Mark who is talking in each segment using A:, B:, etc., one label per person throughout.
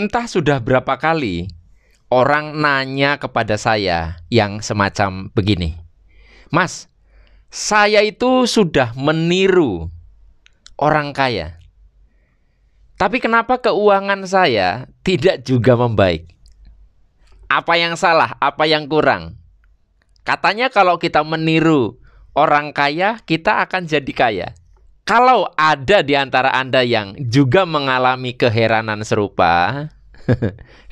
A: Entah sudah berapa kali orang nanya kepada saya yang semacam begini, "Mas, saya itu sudah meniru orang kaya, tapi kenapa keuangan saya tidak juga membaik? Apa yang salah? Apa yang kurang?" Katanya kalau kita meniru orang kaya, kita akan jadi kaya. Kalau ada di antara Anda yang juga mengalami keheranan serupa,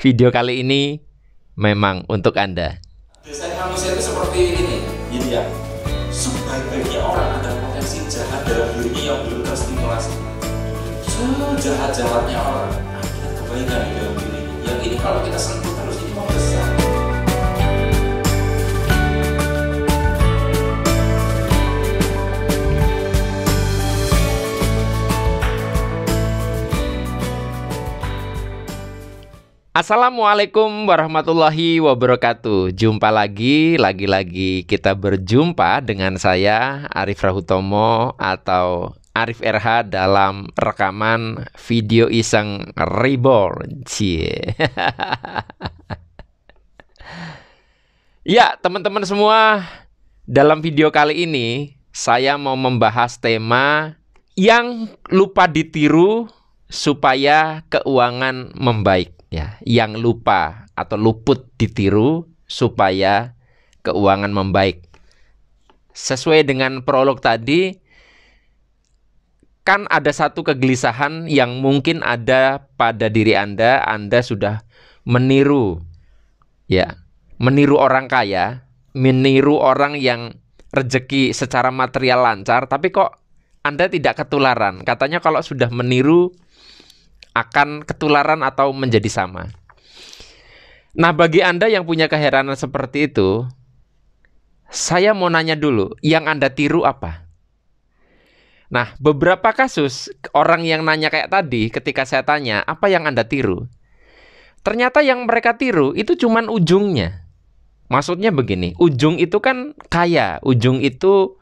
A: video kali ini memang untuk Anda.
B: Biasanya manusia itu seperti ini, gitu ya. Sebaik-baiknya orang ada potensi jahat dalam dirinya yang belum terstimulasi. Sejahat-jahatnya orang ada kebaikan di dalam diri. Yang ini kalau kita sentuh terus ini membesar.
A: Assalamualaikum warahmatullahi wabarakatuh. Jumpa lagi kita berjumpa dengan saya Arif Rahutomo atau Arif RH dalam rekaman video iseng reborn. Cie. Ya, teman-teman semua, dalam video kali ini saya mau membahas tema yang lupa ditiru supaya keuangan membaik. Ya, yang lupa atau luput ditiru supaya keuangan membaik. Sesuai dengan prolog tadi, kan ada satu kegelisahan yang mungkin ada pada diri Anda. Anda sudah meniru, ya, meniru orang kaya, meniru orang yang rezeki secara material lancar, tapi kok Anda tidak ketularan. Katanya kalau sudah meniru akan ketularan atau menjadi sama. Nah, bagi Anda yang punya keheranan seperti itu, saya mau nanya dulu, yang Anda tiru apa? Nah, beberapa kasus orang yang nanya kayak tadi, ketika saya tanya, apa yang Anda tiru? Ternyata yang mereka tiru itu cuman ujungnya. Maksudnya begini, ujung itu kan kaya, ujung itu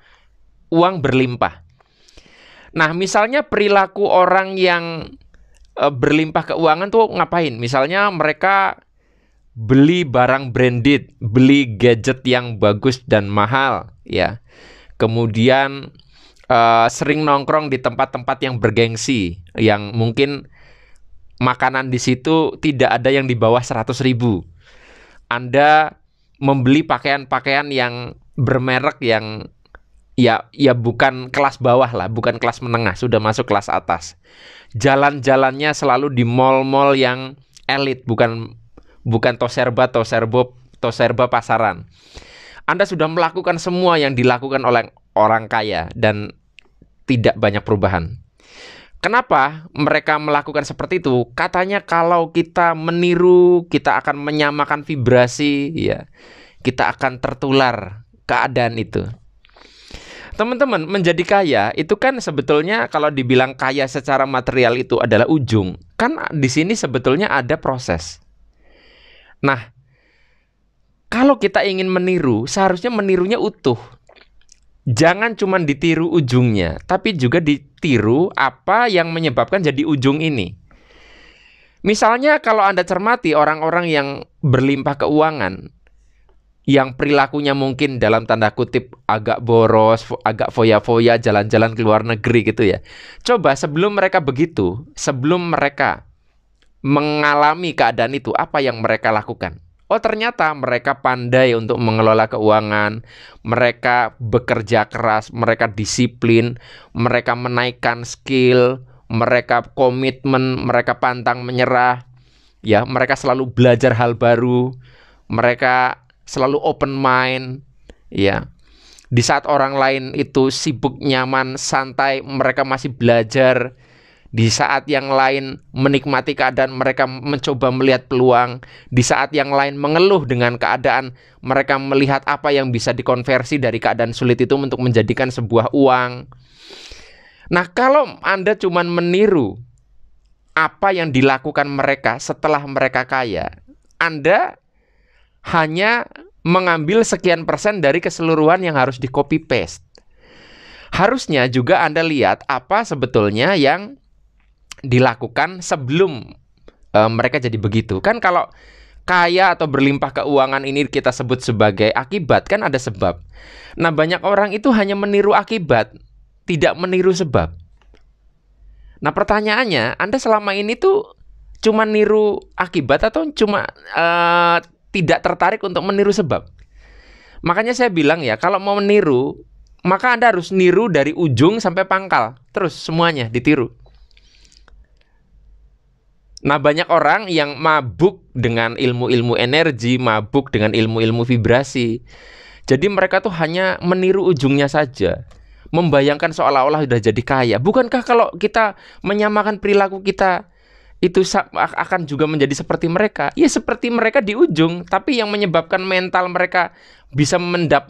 A: uang berlimpah. Nah, misalnya perilaku orang yang berlimpah keuangan tuh ngapain? Misalnya mereka beli barang branded, beli gadget yang bagus dan mahal, ya. Kemudian sering nongkrong di tempat-tempat yang bergengsi, yang mungkin makanan di situ tidak ada yang di bawah 100.000. Anda membeli pakaian-pakaian yang bermerek yang ya bukan kelas bawah lah, bukan kelas menengah, sudah masuk kelas atas. Jalan-jalannya selalu di mall-mall yang elit, bukan toserba pasaran. Anda sudah melakukan semua yang dilakukan oleh orang kaya dan tidak banyak perubahan. Kenapa mereka melakukan seperti itu? Katanya kalau kita meniru, kita akan menyamakan vibrasi, ya. Kita akan tertular keadaan itu. Teman-teman, menjadi kaya itu kan sebetulnya kalau dibilang kaya secara material itu adalah ujung. Kan di sini sebetulnya ada proses. Nah, kalau kita ingin meniru, seharusnya menirunya utuh. Jangan cuma ditiru ujungnya, tapi juga ditiru apa yang menyebabkan jadi ujung ini. Misalnya kalau Anda cermati orang-orang yang berlimpah keuangan, yang perilakunya mungkin dalam tanda kutip agak boros, agak foya-foya, jalan-jalan ke luar negeri gitu ya. Coba sebelum mereka begitu, sebelum mereka mengalami keadaan itu, apa yang mereka lakukan? Oh, ternyata mereka pandai untuk mengelola keuangan, mereka bekerja keras, mereka disiplin, mereka menaikkan skill, mereka komitmen, mereka pantang menyerah, ya, mereka selalu belajar hal baru, mereka selalu open mind, ya. Di saat orang lain itu sibuk, nyaman, santai, mereka masih belajar. Di saat yang lain menikmati keadaan, mereka mencoba melihat peluang. Di saat yang lain mengeluh dengan keadaan, mereka melihat apa yang bisa dikonversi dari keadaan sulit itu untuk menjadikan sebuah uang. Nah, kalau Anda cuma meniru apa yang dilakukan mereka setelah mereka kaya, Anda hanya mengambil sekian persen dari keseluruhan yang harus di copy paste. Harusnya juga Anda lihat apa sebetulnya yang dilakukan sebelum mereka jadi begitu. Kan kalau kaya atau berlimpah keuangan ini kita sebut sebagai akibat, kan ada sebab. Nah, banyak orang itu hanya meniru akibat, tidak meniru sebab. Nah, pertanyaannya, Anda selama ini tuh cuma niru akibat atau cuma tidak tertarik untuk meniru sebab? Makanya saya bilang ya, kalau mau meniru, maka Anda harus niru dari ujung sampai pangkal. Terus semuanya ditiru. Nah, banyak orang yang mabuk dengan ilmu-ilmu energi, mabuk dengan ilmu-ilmu vibrasi. Jadi mereka tuh hanya meniru ujungnya saja. Membayangkan seolah-olah sudah jadi kaya. Bukankah kalau kita menyamakan perilaku kita, itu akan juga menjadi seperti mereka? Ya, seperti mereka di ujung. Tapi yang menyebabkan mental mereka bisa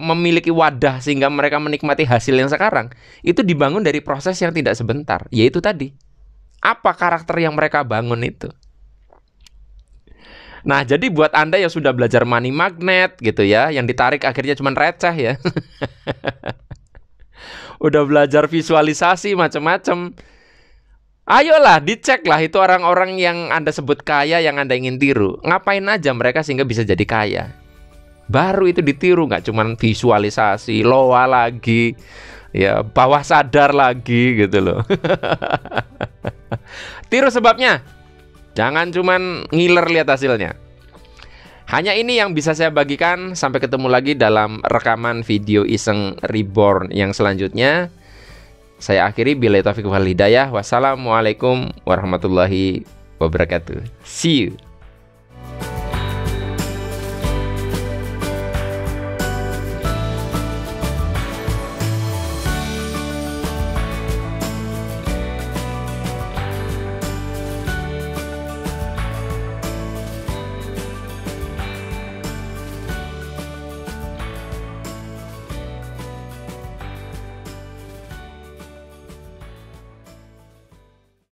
A: memiliki wadah sehingga mereka menikmati hasil yang sekarang, itu dibangun dari proses yang tidak sebentar. Yaitu tadi, apa karakter yang mereka bangun itu. Nah, jadi buat Anda yang sudah belajar money magnet gitu ya, yang ditarik akhirnya cuma receh ya. Udah belajar visualisasi macam-macam. Ayolah, diceklah itu orang-orang yang Anda sebut kaya, yang Anda ingin tiru. Ngapain aja mereka sehingga bisa jadi kaya? Baru itu ditiru, nggak cuma visualisasi, loa lagi, ya bawah sadar lagi gitu loh. Tiru sebabnya. Jangan cuman ngiler lihat hasilnya. Hanya ini yang bisa saya bagikan. Sampai ketemu lagi dalam rekaman video Iseng Reborn yang selanjutnya. Saya akhiri, billahi taufiq wal hidayah. Wassalamualaikum warahmatullahi wabarakatuh. See you.